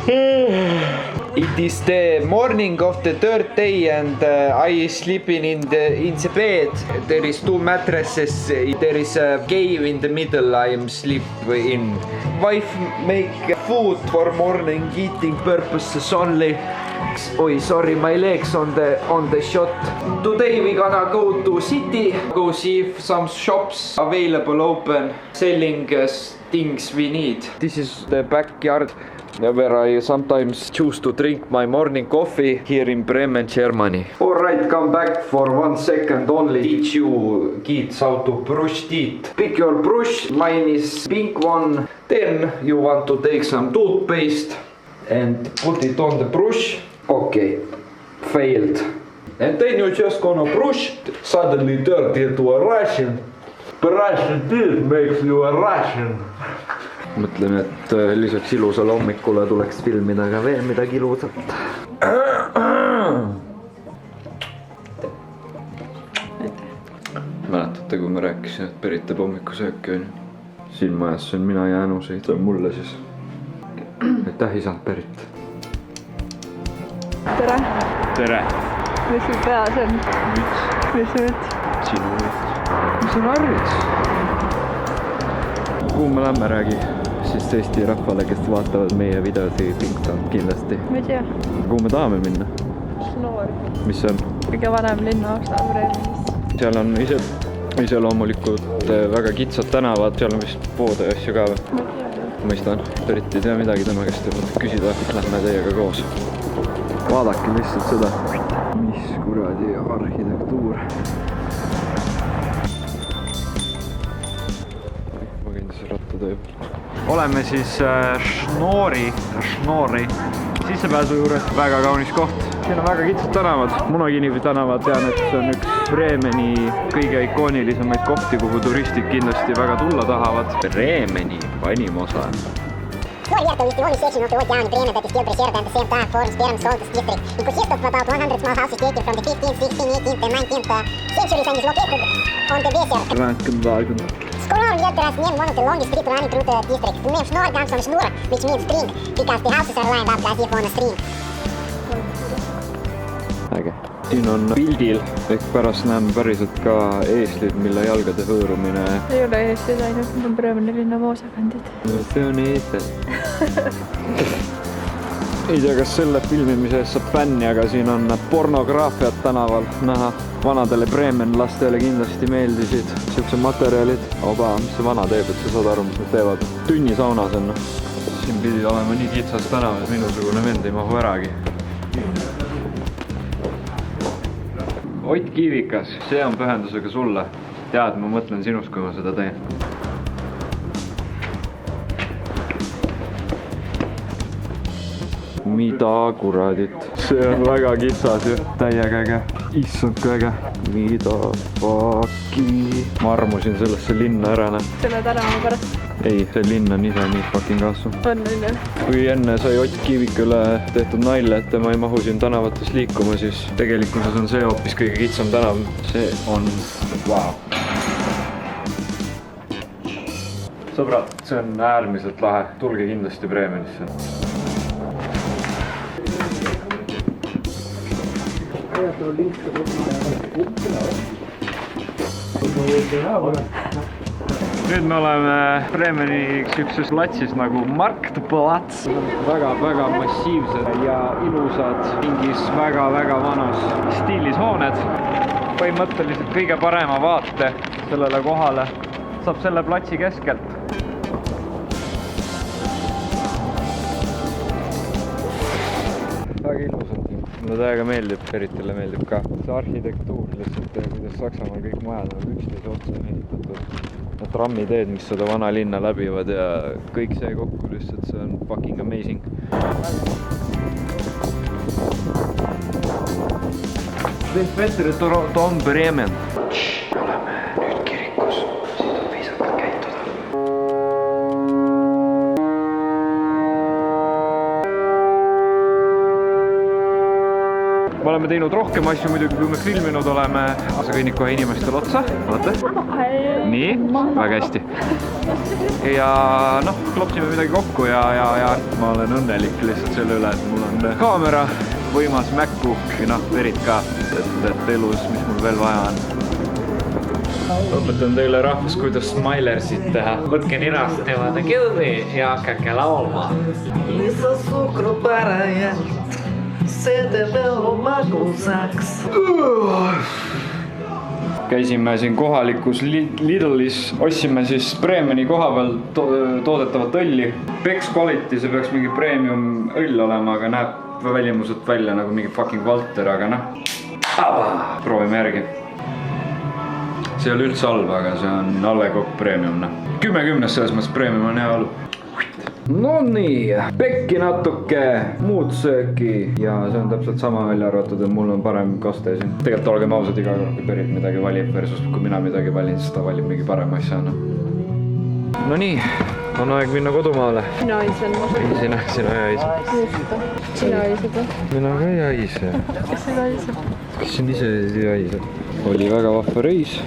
It is the morning of the third day and I sleeping in the bed. There is 2 mattresses. There is a cave in the middle I am sleep in. Wife make food for morning eating purposes only. Oi, sorry, my legs on the shot. Today we gonna go to city, go see if some shops available open, selling things we need. This is the backyard where I sometimes choose to drink my morning coffee here in Bremen, Germany. Alright, come back for 1 second only. Teach you kids how to brush teeth. Pick your brush, mine is pink one. Then you want to take some toothpaste and put it on the brush. Okay, failed. And then you just gonna brush, suddenly turn into a Russian. Brushing teeth makes you a Russian. Mõtlen, et lisaks ilusale hommikule tuleks filmida ka veel midagi ilusat. Mäletate, kui ma rääkisin, et Berit teeb hommikusööki on? Siin majas söön mina ja Änuseid. See on mulle siis. Aitäh isand Berit. Tere! Tere! Mis sul peas on? Müts. Mis müts? Sinu müts. Mis on arvits? Kuhu me lähme räägi? Siis Eesti rahvale, kes vaatavad meie videosid kindlasti. Ma ei tea. Kuhu me tahame minna? Schnoor. Mis see on? Kõige vanem linnaosa Bremenis. Seal on iseloomulikult väga kitsad tänavad, seal on vist poode ja asju ka või? Ma ei tea. Mõistan, Berit ei tea midagi, tema käest tuleb küsida, lähme teiega koos. Vaadake lihtsalt seda. Mis kuradi arhitektuur. Ma käin siis rattatöö peal. Oleme siis Schnoori sissepääsu juures. Väga kaunis koht. Siin on väga kitsad tänavad. Munakivi tänavad. Tean, et see on üks Bremeni kõige ikoonilisemaid kohti, kuhu turistid kindlasti väga tulla tahavad. Bremeni vanim osa. Твой верт увести волю сечи, но ты океан, Bremen that is still preserved and the same time forms Perm's oldest district. It consists of about 100 small houses dating from the 15th, 16th, 18th and 19th centuries and is located on the desert. Schnoor Vierter's name one of the longest street running through the district. The name Schnoor comes from Schnur, which means string, because the houses are lined up as if on a string. Äge. Siin on pildil, ehk pärast näeme päriselt ka eeslid, mille jalgade hõõrumine. Ei ole eeslid ainult, need on Bremeni linna moosakandid. See on eesel. Ei tea, kas selle filmimise eest saab bänni, aga siin on pornograafiat tänaval näha. Vanadele Bremen lastele kindlasti meeldisid siuksed materjalid. Oba, mis see vana teeb, et sa saad aru, mis nad teevad? Tünnisaunas on. Siin pidi olema nii kitsas tänav, et minusugune vend ei mahu äragi. Ott Kiivikas, see on pühendusega sulle. Tead, ma mõtlen sinust, kui ma seda teen. Mida kuradit? See on väga kitsas ju. Täiega äge. Issand kui äge. Mida fucki? Ma armusin sellesse linna ära. Selle tänava pärast. Ei, see linn on ise nii fucking kasvu. On. Kui enne sai Ott Kiivikule tehtud naile, et tema ei mahu siin tänavates liikuma, siis tegelikkuses on see hoopis kõige kitsam tänav. See on wow. Sõbrad, see on äärmiselt lahe. Tulge kindlasti Bremenisse. Nüüd me oleme Bremeni siukses latsis nagu Marktplatz. Väga massiivsed ja ilusad mingis väga vanas stiilis hooned. Põhimõtteliselt kõige parema vaate sellele kohale saab selle platsi keskelt. Väga ilusad. Mulle täiega meeldib, Beritile meeldib ka. See arhitektuur lihtsalt, kuidas Saksamaal kõik majad on üksteise otsa ehitatud. Need trammiteed, mis seda vana linna läbivad ja kõik see kokku lihtsalt, see on fucking amazing. Sven Petri Tom Bremen. Oleme nüüd kirikus, siin on viisakalt käituda. me oleme teinud rohkem asju muidugi, kui me filminud oleme. sa kõnnid kohe inimestele otsa, vaata. nii, väga hästi. ja noh, klopsime midagi kokku ja ma olen õnnelik lihtsalt selle üle, et mul on kaamera, võimas MacBook, noh, verid ka, et elus, mis mul veel vaja on. Õpetan teile rahvas, kuidas smilersid teha. Võtke ninast niimoodi kinni ja hakake laulma. Lisa suhkru parajalt, see teeb elu magusaks. Käisime siin kohalikus Lidlis, ostsime siis Premiumi koha peal toodetavat õlli. Bex Quality, see peaks mingi premium õll olema, aga näeb välimuselt välja nagu mingi fucking Valter, aga noh. Proovime järgi. See ei ole üldse halb, aga see on Allekokk Premium. 10/10 selles mõttes Premium on hea halb. No nii, pekki natuke, muud sööki ja see on täpselt sama välja arvatud, et mul on parem kaste siin. Tegelikult olgem ausad, iga kord, kui Berit midagi valib versus kui mina midagi valin, siis ta valib mingi parem asjana. No nii, on aeg minna kodumaale. Sina haisen. Sina ei haise. Sina haised või? Mina ka ei haise. Kes sina haiseb? Kas siin ise ei haise? Oli väga vahva reis.